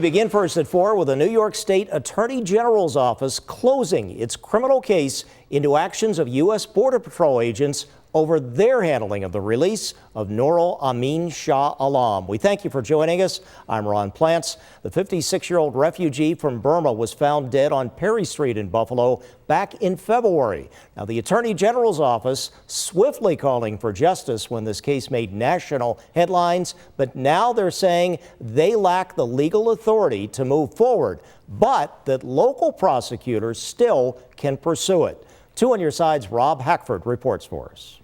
Begin first at 4 with the New York State Attorney General's office closing its criminal case into actions of U.S. Border Patrol agents over their handling of the release of Nurul Amin Shah Alam. We thank you for joining us. I'm Ron Plants. The 56-year-old refugee from Burma was found dead on Perry Street in Buffalo back in February. Now, the Attorney General's office swiftly calling for justice when this case made national headlines, but now they're saying they lack the legal authority to move forward, but that local prosecutors still can pursue it. 2 on your side's Rob Hackford reports for us.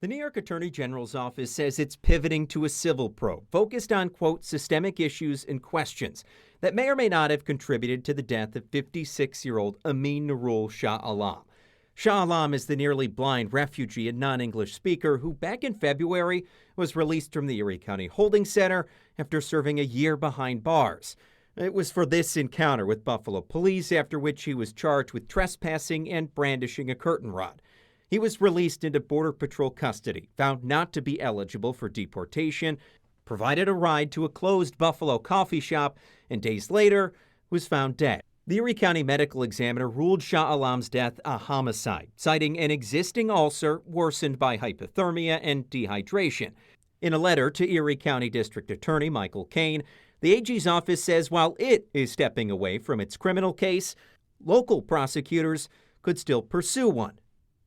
The New York Attorney General's office says it's pivoting to a civil probe focused on, quote, systemic issues and questions that may or may not have contributed to the death of 56-year-old Amin Nurul Shah Alam. Shah Alam is the nearly blind refugee and non-English speaker who back in February was released from the Erie County Holding Center after serving a year behind bars. It was for this encounter with Buffalo police, after which he was charged with trespassing and brandishing a curtain rod. He was released into Border Patrol custody, found not to be eligible for deportation, provided a ride to a closed Buffalo coffee shop, and days later was found dead. The Erie County Medical Examiner ruled Shah Alam's death a homicide, citing an existing ulcer worsened by hypothermia and dehydration. In a letter to Erie County District Attorney Michael Kane, the AG's office says while it is stepping away from its criminal case, local prosecutors could still pursue one.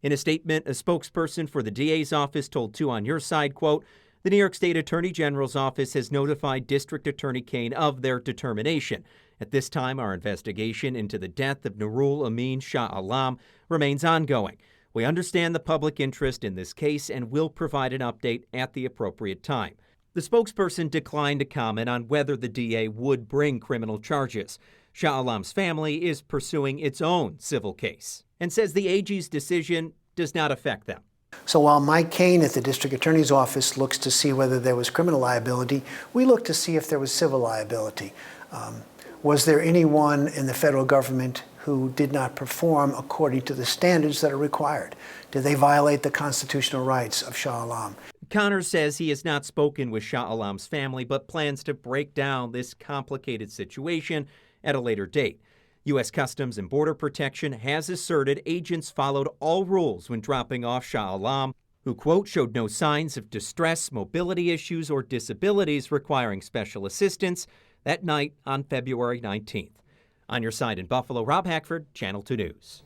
In a statement, a spokesperson for the DA's office told 2 on your side, quote, the New York State Attorney General's office has notified District Attorney Kane of their determination. At this time, our investigation into the death of Nurul Amin Shah Alam remains ongoing. We understand the public interest in this case and will provide an update at the appropriate time. The spokesperson declined to comment on whether the DA would bring criminal charges. Shah Alam's family is pursuing its own civil case and says the AG's decision does not affect them. So while Mike Kane at the District Attorney's Office looks to see whether there was criminal liability, we look to see if there was civil liability. Was there anyone in the federal government who did not perform according to the standards that are required? Did they violate the constitutional rights of Shah Alam? Connors says he has not spoken with Shah Alam's family, but plans to break down this complicated situation at a later date. U.S. Customs and Border Protection has asserted agents followed all rules when dropping off Shah Alam, who, quote, showed no signs of distress, mobility issues, or disabilities requiring special assistance that night on February 19th. On your side in Buffalo, Rob Hackford, Channel 2 News.